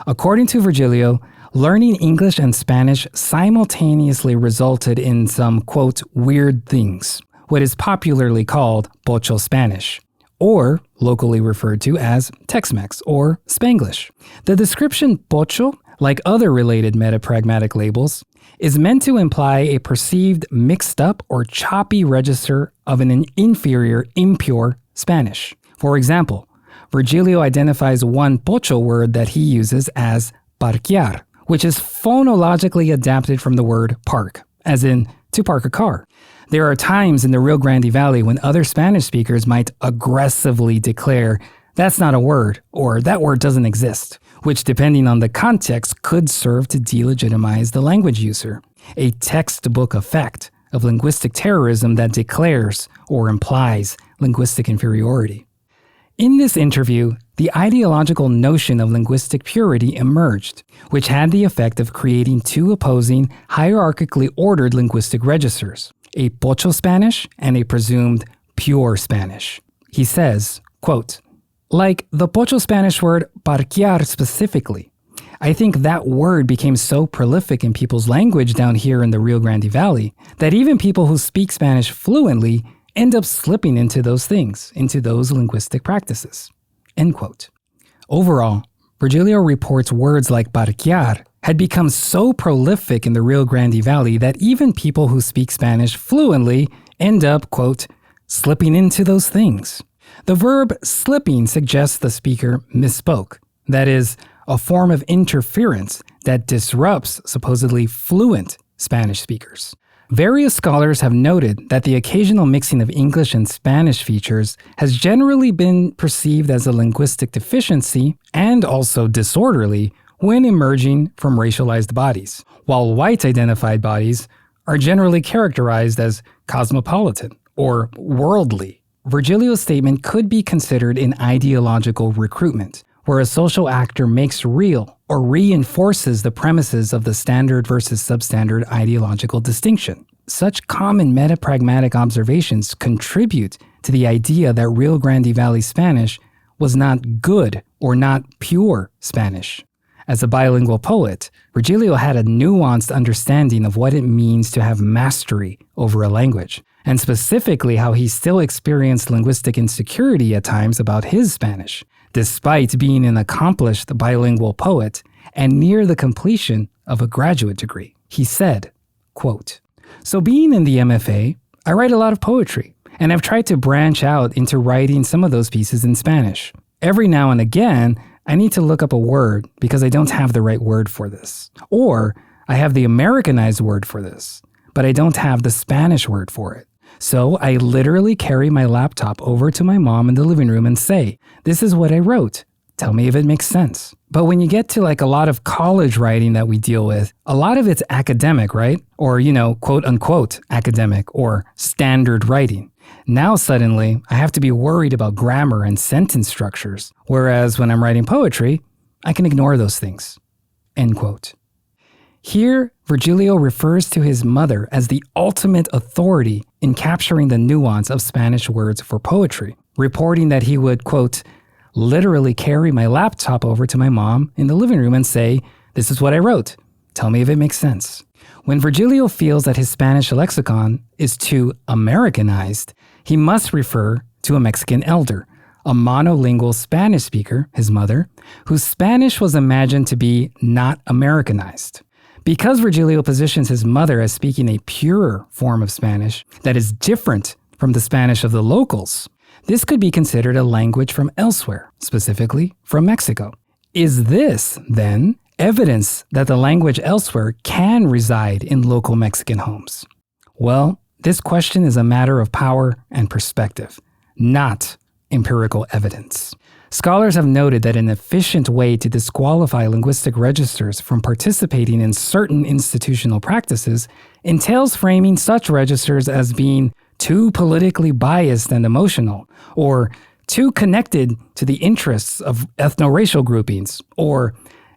According to Virgilio, learning English and Spanish simultaneously resulted in some, quote, weird things, what is popularly called Pocho Spanish, or locally referred to as Tex-Mex or Spanglish. The description Pocho, like other related metapragmatic labels, is meant to imply a perceived mixed up or choppy register of an inferior, impure Spanish. For example, Virgilio identifies one Pocho word that he uses as parquear, which is phonologically adapted from the word park, as in to park a car. There are times in the Rio Grande Valley when other Spanish speakers might aggressively declare, that's not a word, or that word doesn't exist, which depending on the context could serve to delegitimize the language user, a textbook effect of linguistic terrorism that declares or implies linguistic inferiority. In this interview, the ideological notion of linguistic purity emerged, which had the effect of creating two opposing, hierarchically ordered linguistic registers, a Pocho Spanish and a presumed pure Spanish. He says, quote, like the Pocho Spanish word parquear specifically, I think that word became so prolific in people's language down here in the Rio Grande Valley that even people who speak Spanish fluently end up slipping into those things, into those linguistic practices, end quote. Overall, Virgilio reports words like parquear had become so prolific in the Rio Grande Valley that even people who speak Spanish fluently end up, quote, slipping into those things. The verb slipping suggests the speaker misspoke, that is, a form of interference that disrupts supposedly fluent Spanish speakers. Various scholars have noted that the occasional mixing of English and Spanish features has generally been perceived as a linguistic deficiency and also disorderly when emerging from racialized bodies, while white-identified bodies are generally characterized as cosmopolitan or worldly. Virgilio's statement could be considered an ideological recruitment, where a social actor makes real or reinforces the premises of the standard versus substandard ideological distinction. Such common metapragmatic observations contribute to the idea that Rio Grande Valley Spanish was not good or not pure Spanish. As a bilingual poet, Virgilio had a nuanced understanding of what it means to have mastery over a language, and specifically how he still experienced linguistic insecurity at times about his Spanish, despite being an accomplished bilingual poet and near the completion of a graduate degree. He said, quote, "So being in the MFA, I write a lot of poetry, and I've tried to branch out into writing some of those pieces in Spanish. Every now and again, I need to look up a word because I don't have the right word for this. Or I have the Americanized word for this, but I don't have the Spanish word for it. So I literally carry my laptop over to my mom in the living room and say, 'This is what I wrote. Tell me if it makes sense.'" But when you get to like a lot of college writing that we deal with, a lot of it's academic, right? Or, quote unquote academic or standard writing. Now suddenly, I have to be worried about grammar and sentence structures, whereas when I'm writing poetry, I can ignore those things. End quote. Here, Virgilio refers to his mother as the ultimate authority in capturing the nuance of Spanish words for poetry, reporting that he would, quote, "literally carry my laptop over to my mom in the living room and say, 'This is what I wrote. Tell me if it makes sense.'" When Virgilio feels that his Spanish lexicon is too Americanized, he must refer to a Mexican elder, a monolingual Spanish speaker, his mother, whose Spanish was imagined to be not Americanized. Because Virgilio positions his mother as speaking a purer form of Spanish that is different from the Spanish of the locals, this could be considered a language from elsewhere, specifically from Mexico. Is this, then, evidence that the language elsewhere can reside in local Mexican homes? Well, this question is a matter of power and perspective, not empirical evidence. Scholars have noted that an efficient way to disqualify linguistic registers from participating in certain institutional practices entails framing such registers as being too politically biased and emotional, or too connected to the interests of ethno-racial groupings, or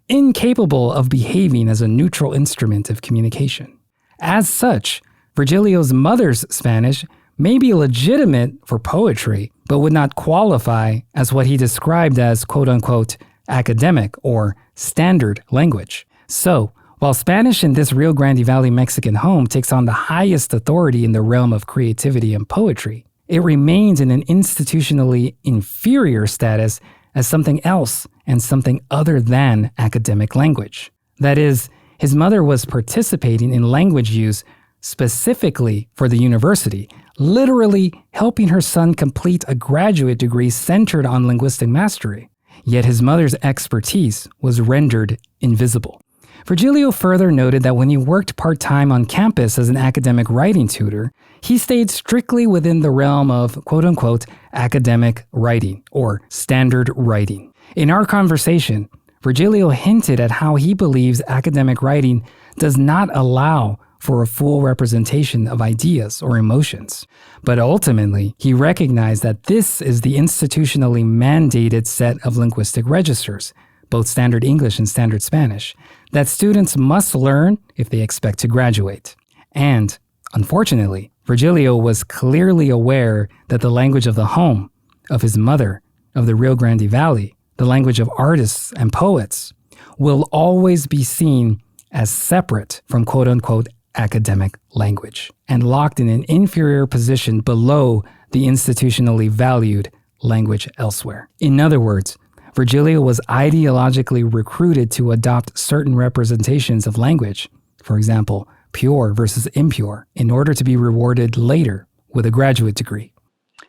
incapable of behaving as a neutral instrument of communication. As such, Virgilio's mother's Spanish may be legitimate for poetry, but would not qualify as what he described as quote-unquote academic or standard language. So, while Spanish in this Rio Grande Valley Mexican home takes on the highest authority in the realm of creativity and poetry, it remains in an institutionally inferior status as something else and something other than academic language. That is, his mother was participating in language use specifically for the university, literally helping her son complete a graduate degree centered on linguistic mastery. Yet his mother's expertise was rendered invisible. Virgilio further noted that when he worked part-time on campus as an academic writing tutor, he stayed strictly within the realm of quote-unquote academic writing or standard writing. In our conversation, Virgilio hinted at how he believes academic writing does not allow for a full representation of ideas or emotions. But ultimately, he recognized that this is the institutionally mandated set of linguistic registers, both Standard English and Standard Spanish, that students must learn if they expect to graduate. And, unfortunately, Virgilio was clearly aware that the language of the home, of his mother, of the Rio Grande Valley, the language of artists and poets, will always be seen as separate from quote-unquote academic language and locked in an inferior position below the institutionally valued language elsewhere. In other words, Virgilio was ideologically recruited to adopt certain representations of language, for example, pure versus impure, in order to be rewarded later with a graduate degree.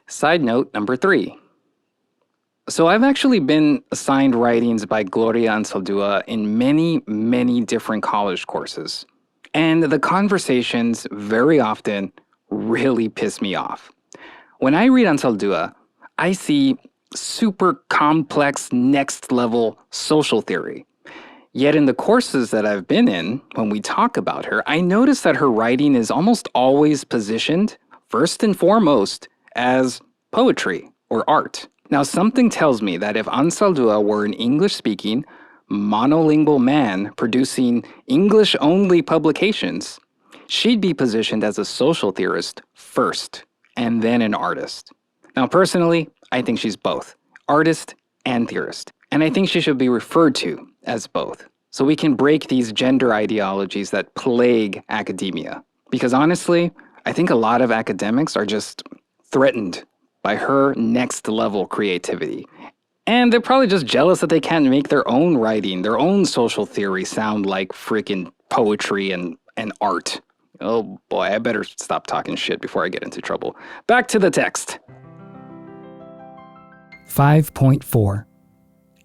Side note number 3. So I've actually been assigned writings by Gloria Ansaldúa in many different college courses. And the conversations very often really piss me off. When I read Ansaldúa, I see super complex next level social theory. Yet in the courses that I've been in, when we talk about her, I notice that her writing is almost always positioned, first and foremost, as poetry or art. Now, something tells me that if Ansaldúa were an English-speaking, monolingual man producing English-only publications, she'd be positioned as a social theorist first, and then an artist. Now, personally, I think she's both, artist and theorist. And I think she should be referred to as both, so we can break these gender ideologies that plague academia. Because honestly, I think a lot of academics are just threatened by her next-level creativity. And they're probably just jealous that they can't make their own writing, their own social theory sound like freaking poetry and art. Oh boy, I better stop talking shit before I get into trouble. Back to the text. 5.4.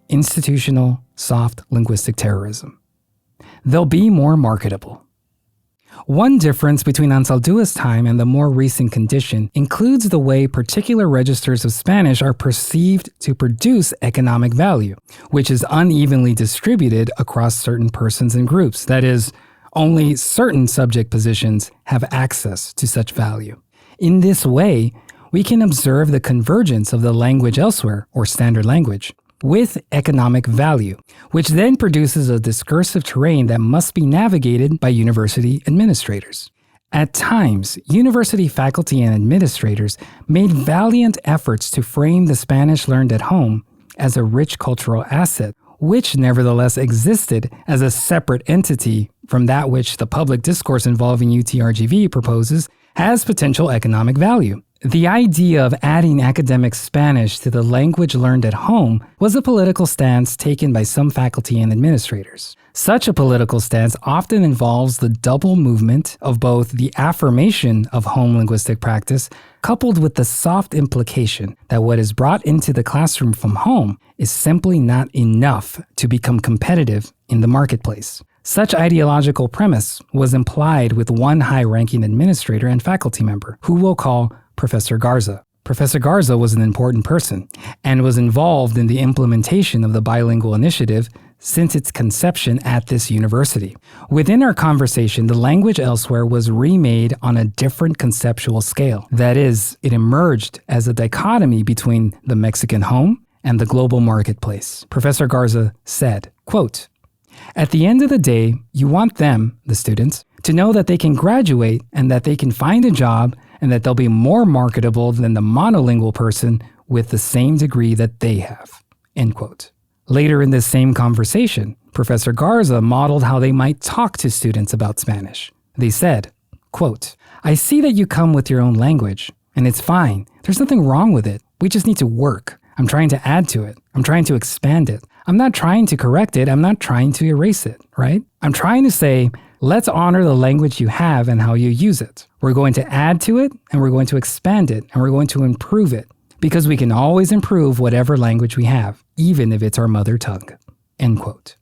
Institutional soft linguistic terrorism. They'll be more marketable. One difference between Ansaldúa's time and the more recent condition includes the way particular registers of Spanish are perceived to produce economic value, which is unevenly distributed across certain persons and groups. That is, only certain subject positions have access to such value. In this way, we can observe the convergence of the language elsewhere, or standard language, with economic value, which then produces a discursive terrain that must be navigated by university administrators. At times, university faculty and administrators made valiant efforts to frame the Spanish learned at home as a rich cultural asset, which nevertheless existed as a separate entity from that which the public discourse involving UTRGV proposes has potential economic value. The idea of adding academic Spanish to the language learned at home was a political stance taken by some faculty and administrators. Such a political stance often involves the double movement of both the affirmation of home linguistic practice coupled with the soft implication that what is brought into the classroom from home is simply not enough to become competitive in the marketplace. Such ideological premise was implied with one high-ranking administrator and faculty member, who we'll call Professor Garza. Professor Garza was an important person and was involved in the implementation of the bilingual initiative since its conception at this university. Within our conversation, the language elsewhere was remade on a different conceptual scale. That is, it emerged as a dichotomy between the Mexican home and the global marketplace. Professor Garza said, quote, "At the end of the day, you want them, the students, to know that they can graduate and that they can find a job and that they'll be more marketable than the monolingual person with the same degree that they have." End quote. Later in this same conversation, Professor Garza modeled how they might talk to students about Spanish. They said, quote, "I see that you come with your own language, and it's fine. There's nothing wrong with it. We just need to work. I'm trying to add to it. I'm trying to expand it. I'm not trying to correct it. I'm not trying to erase it, right? I'm trying to say, let's honor the language you have and how you use it. We're going to add to it, and we're going to expand it, and we're going to improve it, because we can always improve whatever language we have, even if it's our mother tongue." End quote.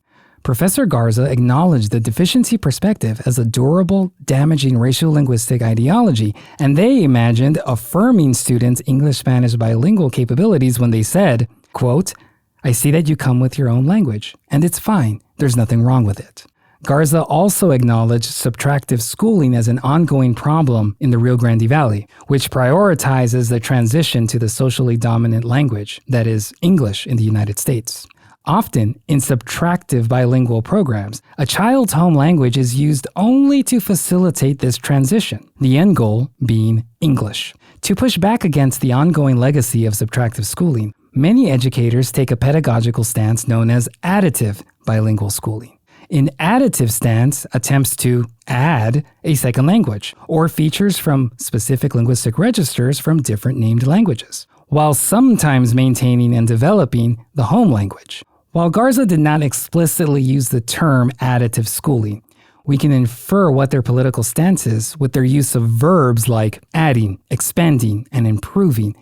Professor Garza acknowledged the deficiency perspective as a durable, damaging racial linguistic ideology, and they imagined affirming students' English-Spanish bilingual capabilities when they said, quote, "I see that you come with your own language, and it's fine. There's nothing wrong with it." Garza also acknowledged subtractive schooling as an ongoing problem in the Rio Grande Valley, which prioritizes the transition to the socially dominant language, that is, English in the United States. Often, in subtractive bilingual programs, a child's home language is used only to facilitate this transition, the end goal being English. To push back against the ongoing legacy of subtractive schooling, many educators take a pedagogical stance known as additive bilingual schooling. An additive stance attempts to add a second language or features from specific linguistic registers from different named languages, while sometimes maintaining and developing the home language. While Garza did not explicitly use the term additive schooling, we can infer what their political stance is with their use of verbs like adding, expanding, and improving.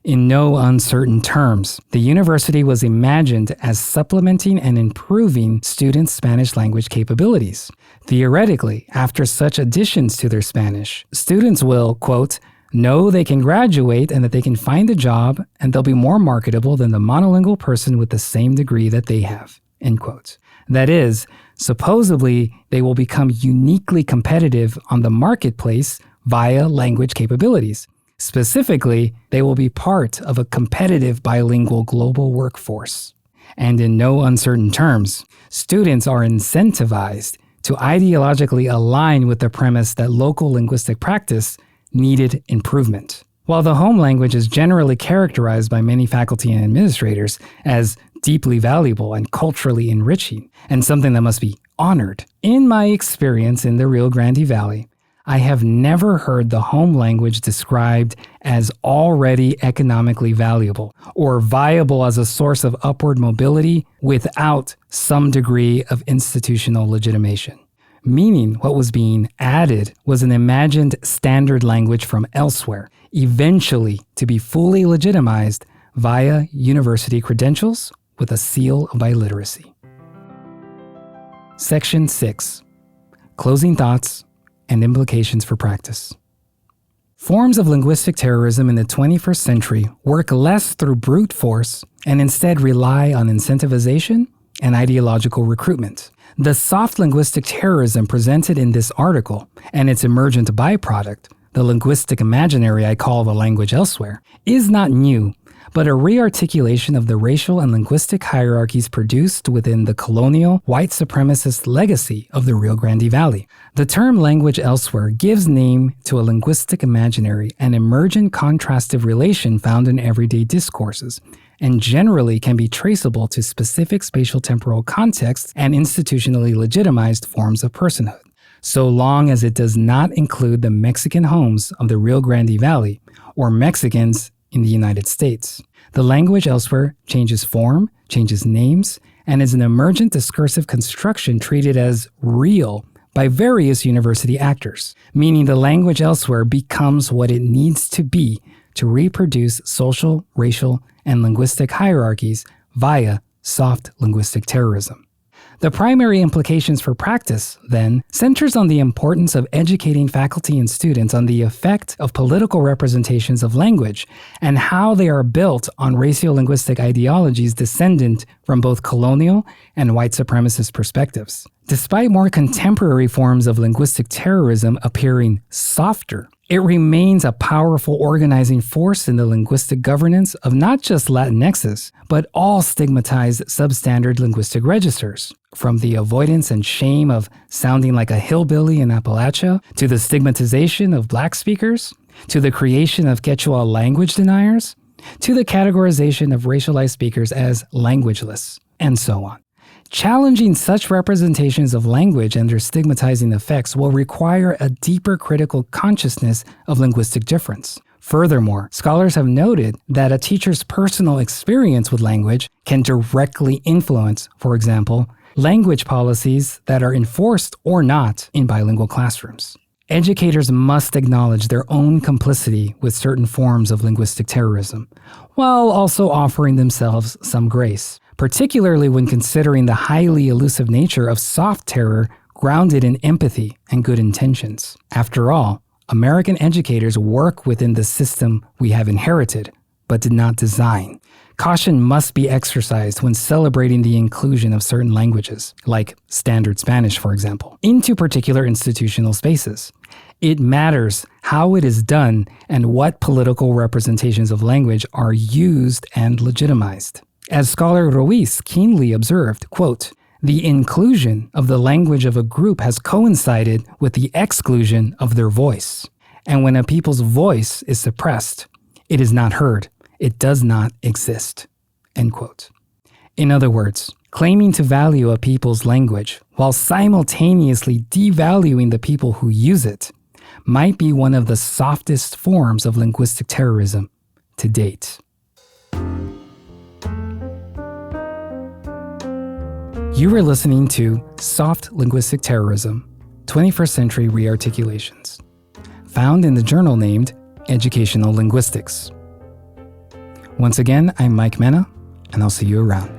In no uncertain terms, the university was imagined as supplementing and improving students' Spanish language capabilities. Theoretically, after such additions to their Spanish, students will, quote, "know they can graduate and that they can find a job and they'll be more marketable than the monolingual person with the same degree that they have," end quote. That is, supposedly they will become uniquely competitive on the marketplace via language capabilities. Specifically, they will be part of a competitive bilingual global workforce. And in no uncertain terms, students are incentivized to ideologically align with the premise that local linguistic practice needed improvement. While the home language is generally characterized by many faculty and administrators as deeply valuable and culturally enriching, and something that must be honored, in my experience in the Rio Grande Valley, I have never heard the home language described as already economically valuable or viable as a source of upward mobility without some degree of institutional legitimation. Meaning what was being added was an imagined standard language from elsewhere, eventually to be fully legitimized via university credentials with a seal of biliteracy. Section 6. Closing thoughts and implications for practice. Forms of linguistic terrorism in the 21st century work less through brute force and instead rely on incentivization and ideological recruitment. The soft linguistic terrorism presented in this article and its emergent byproduct, the linguistic imaginary I call the language elsewhere, is not new, but a re-articulation of the racial and linguistic hierarchies produced within the colonial, white supremacist legacy of the Rio Grande Valley. The term language elsewhere gives name to a linguistic imaginary, an emergent contrastive relation found in everyday discourses, and generally can be traceable to specific spatial-temporal contexts and institutionally legitimized forms of personhood, so long as it does not include the Mexican homes of the Rio Grande Valley or Mexicans in the United States. The language elsewhere changes form, changes names, and is an emergent discursive construction treated as real by various university actors, meaning the language elsewhere becomes what it needs to be to reproduce social, racial, and linguistic hierarchies via soft linguistic terrorism. The primary implications for practice, then, centers on the importance of educating faculty and students on the effect of political representations of language and how they are built on racial-linguistic ideologies descendant from both colonial and white supremacist perspectives. Despite more contemporary forms of linguistic terrorism appearing softer, it remains a powerful organizing force in the linguistic governance of not just Latinxes, but all stigmatized substandard linguistic registers, from the avoidance and shame of sounding like a hillbilly in Appalachia, to the stigmatization of Black speakers, to the creation of Quechua language deniers, to the categorization of racialized speakers as languageless, and so on. Challenging such representations of language and their stigmatizing effects will require a deeper critical consciousness of linguistic difference. Furthermore, scholars have noted that a teacher's personal experience with language can directly influence, for example, language policies that are enforced or not in bilingual classrooms. Educators must acknowledge their own complicity with certain forms of linguistic terrorism, while also offering themselves some grace, particularly when considering the highly elusive nature of soft terror grounded in empathy and good intentions. After all, American educators work within the system we have inherited, but did not design. Caution must be exercised when celebrating the inclusion of certain languages, like Standard Spanish, for example, into particular institutional spaces. It matters how it is done and what political representations of language are used and legitimized. As scholar Ruiz keenly observed, quote, "The inclusion of the language of a group has coincided with the exclusion of their voice. And when a people's voice is suppressed, it is not heard. It does not exist." End quote. In other words, claiming to value a people's language while simultaneously devaluing the people who use it might be one of the softest forms of linguistic terrorism to date. You are listening to Soft Linguistic Terrorism, 21st Century Re-articulations, found in the journal named Educational Linguistics. Once again, I'm Mike Mena, and I'll see you around.